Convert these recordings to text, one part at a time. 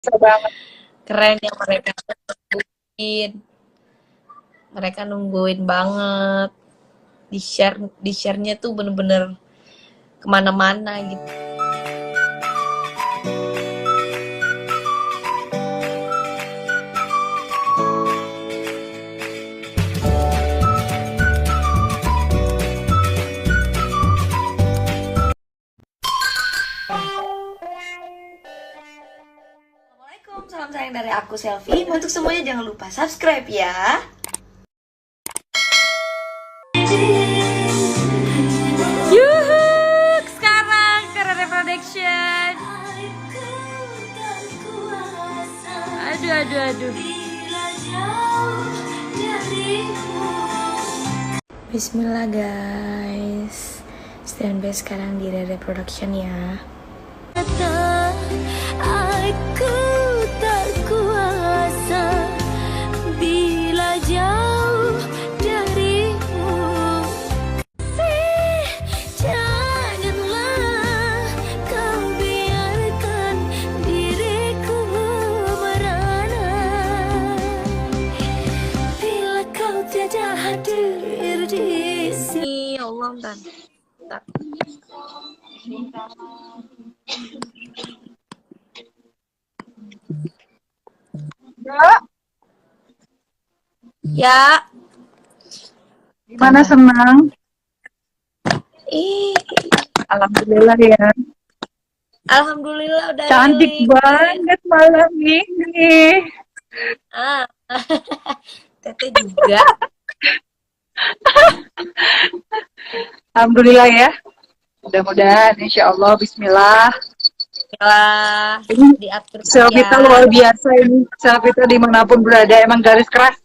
Bisa banget. Keren yang nungguin. Mereka nungguin banget. Di share-nya tuh bener-bener kemana-mana gitu. Assalamualaikum, salam sayang dari aku Selfie. Untuk semuanya jangan lupa subscribe ya. Yuhuu, sekarang Karena Production. Aduh, aduh, aduh. Bismillah guys. Stand by sekarang di Rere Production ya. Aku tak kuasa bila jauh darimu. Janganlah kau biarkan diriku merana bila kau tiada hadir di sini. Ya Allah, bentar. Mbak, Ya, gimana senang? ih, Alhamdulillah ya. alhamdulillah udah Cantik rilis. banget malam ini. Ah, Tete juga. Alhamdulillah ya. Mudah-mudahan insya Allah bismillah. Lah, Ini diatur Selvita ya. luar biasa ini. Selvita dimanapun berada emang garis keras.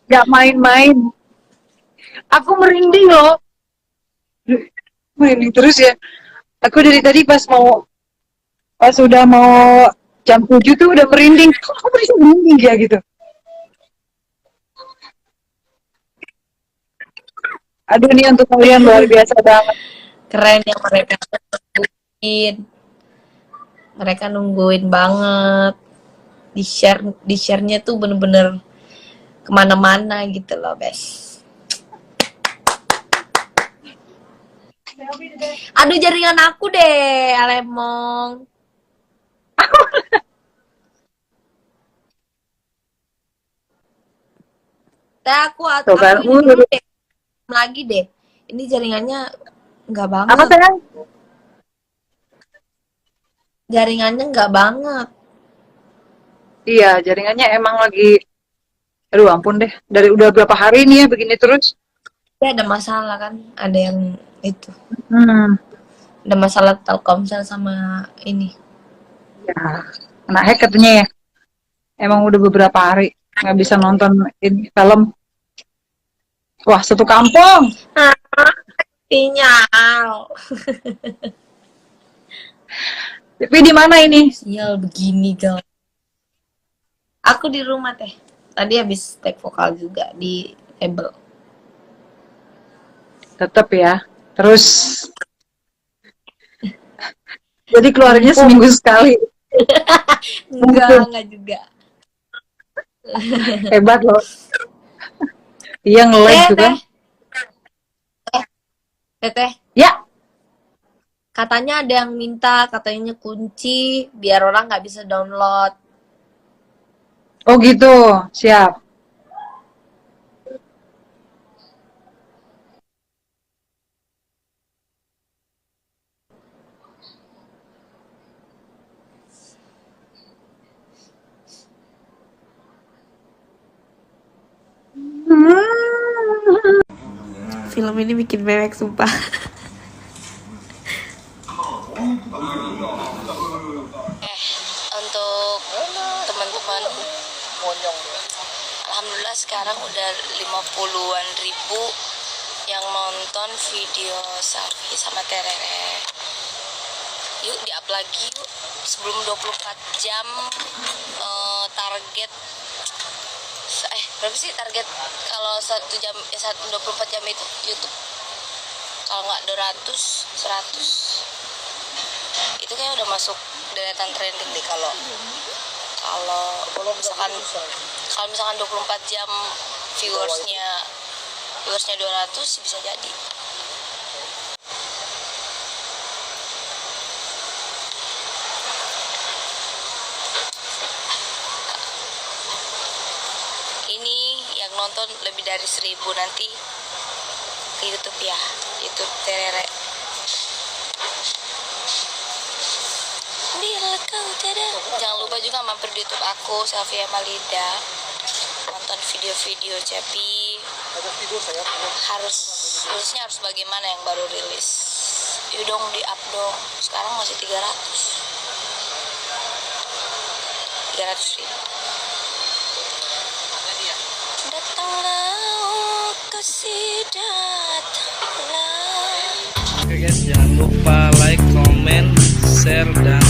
Gak main-main. Aku merinding loh. Merinding terus ya. Aku dari tadi pas udah mau jam 7 tuh udah merinding. Kok merinding ya gitu. Aduh ini untuk kalian luar biasa banget. Keren yang mereka nungguin. Mereka nungguin banget. Di share-nya tuh bener-bener kemana-mana gitu loh, Bes. Aduh, jaringan aku deh, Alemong. Teh Tuh kan, aku ini dulu deh, lagi deh. Ini jaringannya nggak apa banget. sayang? Jaringannya nggak banget. Iya, jaringannya emang lagi, aduh ampun deh, dari udah berapa hari nih ya begini terus. Ya ada masalah kan, ada yang itu. Hmm, Ada masalah Telkomsel sama ini. ya, kena hack katanya ya. Emang udah beberapa hari nggak bisa nonton ini film. Wah, satu kampung. Ah, sinyal. Tapi di mana ini? Sinyal begini, gal. Aku di rumah teh. Tadi habis take vokal juga di label. Tetap ya. Terus, jadi keluarnya Numpuk. seminggu sekali. Enggak juga. Hebat loh. Iya nge-lag Teh, tuh kan. teh, teh. Ya, Katanya ada yang minta, katanya kunci biar orang nggak bisa download. oh gitu. Siap. Film ini bikin mewek sumpah. Untuk teman-teman, alhamdulillah sekarang udah 50-an ribu yang nonton video Selfie sama Terere. Yuk di-up lagi yuk sebelum 24 jam. Target berapa sih target kalau 1 jam 24 jam itu YouTube? Kalau nggak 200 100 itu kayak udah masuk deretan trending deh kalau misalkan 24 jam viewersnya 200 sih bisa jadi. Ini yang nonton lebih dari 1000 nanti ke YouTube ya, YouTube Terere. Bila kau tidak, jangan lupa juga mampir di YouTube aku, Safia Malida. Nonton video-video Cepi. Harusnya harus bagaimana yang baru rilis. Yuk dong, di up dong. Sekarang masih 300 ribu. Datanglah, kasih datanglah. Oke guys, jangan lupa like, comment, share, dan